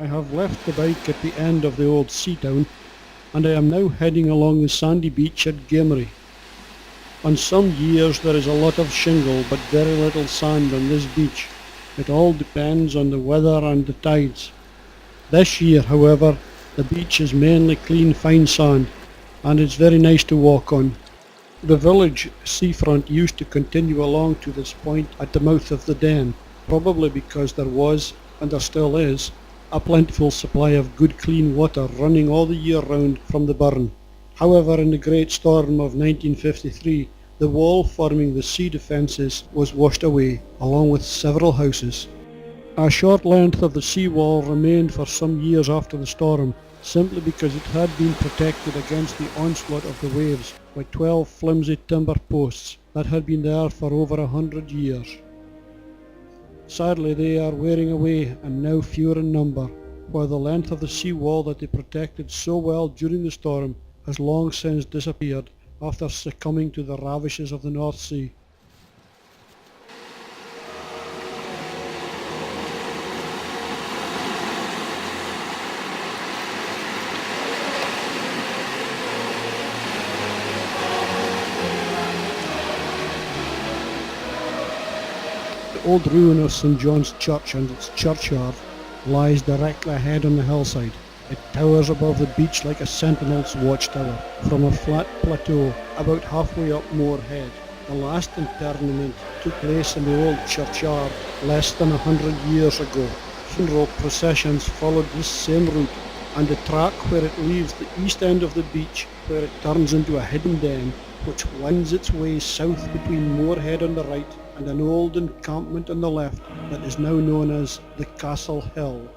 I have left the bike at the end of the old sea town and I am now heading along the sandy beach at Gamrie. On some years there is a lot of shingle but very little sand on this beach. It all depends on the weather and the tides. This year, however, the beach is mainly clean fine sand and it's very nice to walk on. The village seafront used to continue along to this point at the mouth of the Den, probably because there was, and there still is, a plentiful supply of good clean water running all the year round from the burn. However, in the great storm of 1953, the wall forming the sea defences was washed away, along with several houses. A short length of the sea wall remained for some years after the storm, simply because it had been protected against the onslaught of the waves by 12 flimsy timber posts that had been there for over 100 years. Sadly, they are wearing away and now fewer in number, while the length of the sea wall that they protected so well during the storm has long since disappeared after succumbing to the ravages of the North Sea. The old ruin of St John's Church and its churchyard lies directly ahead on the hillside. It towers above the beach like a sentinel's watchtower from a flat plateau about halfway up Mhor Head. The last interment took place in the old churchyard less than 100 years ago. Funeral processions followed this same route, and the track where it leaves the east end of the beach, where it turns into a hidden den, which winds its way south between Mhor Head on the right and an old encampment on the left that is now known as the Castle Hill.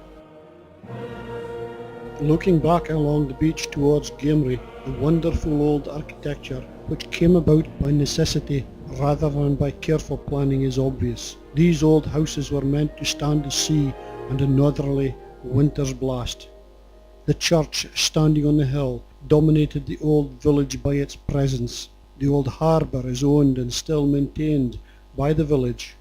Looking back along the beach towards Gamrie, the wonderful old architecture, which came about by necessity rather than by careful planning, is obvious. These old houses were meant to stand the sea and a northerly winter's blast. The church, standing on the hill, dominated the old village by its presence. The old harbour is owned and still maintained by the village.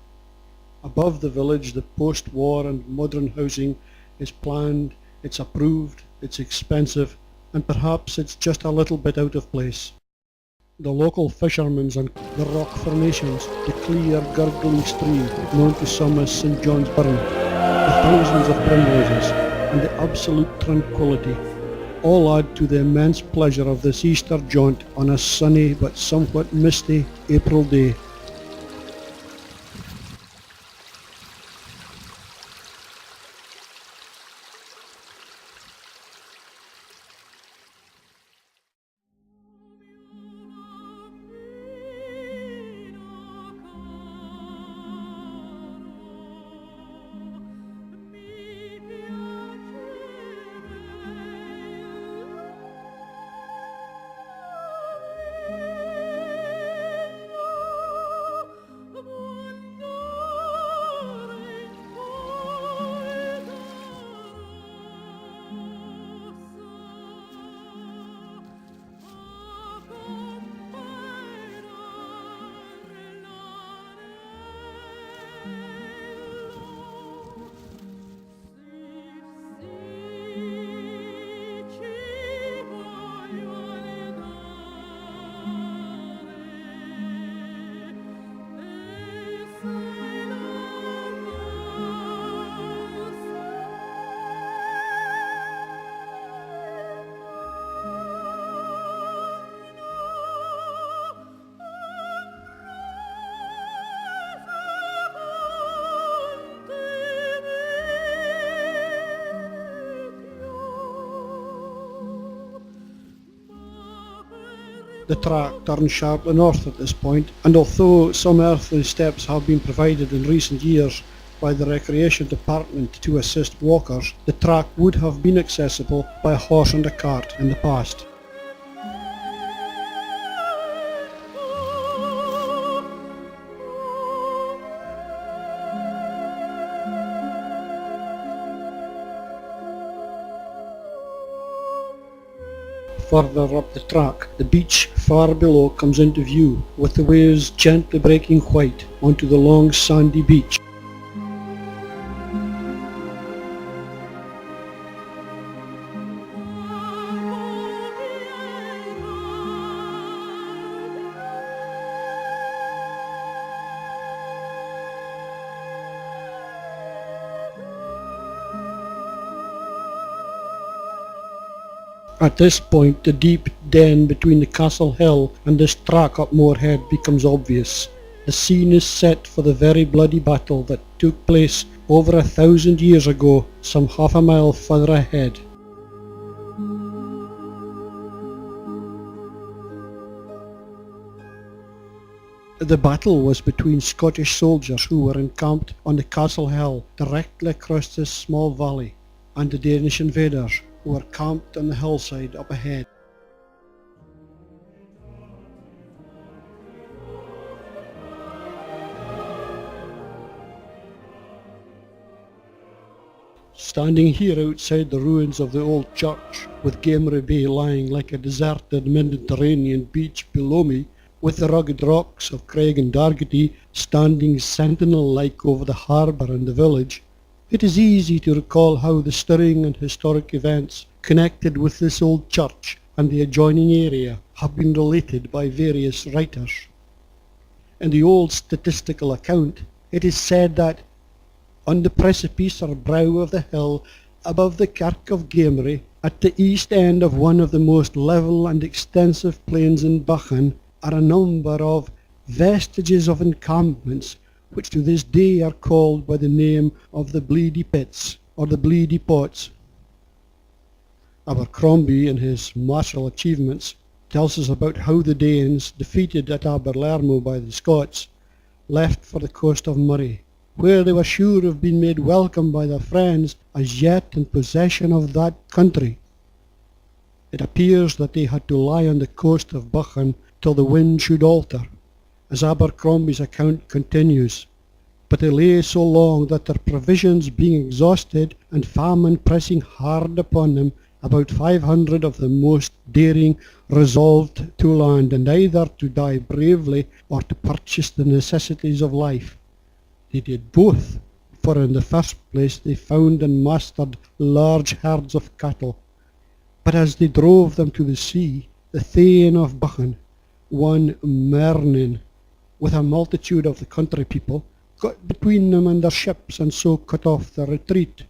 Above the village, the post-war and modern housing is planned, it's approved, it's expensive, and perhaps it's just a little bit out of place. The local fishermen's and the rock formations, the clear gurgling stream known to some as St John's Burn, the thousands of primroses, and the absolute tranquility all add to the immense pleasure of this Easter jaunt on a sunny but somewhat misty April day. The track turns sharply north at this point, and although some earthly steps have been provided in recent years by the Recreation Department to assist walkers, the track would have been accessible by a horse and a cart in the past. Further up the track, the beach far below comes into view, with the waves gently breaking white onto the long sandy beach. At this point, the deep den between the castle hill and this track up Mhor Head becomes obvious. The scene is set for the very bloody battle that took place over 1,000 years ago, some half a mile further ahead. The battle was between Scottish soldiers who were encamped on the castle hill directly across this small valley, and the Danish invaders who were camped on the hillside up ahead. Standing here outside the ruins of the old church, with Gamrie Bay lying like a deserted Mediterranean beach below me, with the rugged rocks of Craig and Dargety standing sentinel-like over the harbour and the village, it is easy to recall how the stirring and historic events connected with this old church and the adjoining area have been related by various writers. In the old statistical account, it is said that on the precipice or brow of the hill above the kirk of Gamrie, at the east end of one of the most level and extensive plains in Buchan, are a number of vestiges of encampments which to this day are called by the name of the Bleedy Pits or the Bleedy Pots. Abercrombie, in his martial achievements, tells us about how the Danes, defeated at Aberlermo by the Scots, left for the coast of Murray, where they were sure of being made welcome by their friends as yet in possession of that country. It appears that they had to lie on the coast of Buchan till the wind should alter, as Abercrombie's account continues, but they lay so long that their provisions being exhausted and famine pressing hard upon them, about 500 of the most daring resolved to land, and either to die bravely or to purchase the necessities of life. They did both, for in the first place they found and mastered large herds of cattle, but as they drove them to the sea, the Thane of Buchan, one Mernin, with a multitude of the country people, got between them and their ships, and so cut off their retreat.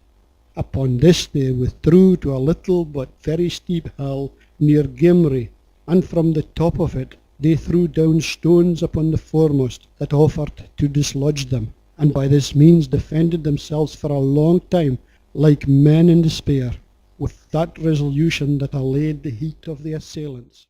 Upon this they withdrew to a little but very steep hill near Gamrie, and from the top of it they threw down stones upon the foremost that offered to dislodge them, and by this means defended themselves for a long time like men in despair, with that resolution that allayed the heat of the assailants.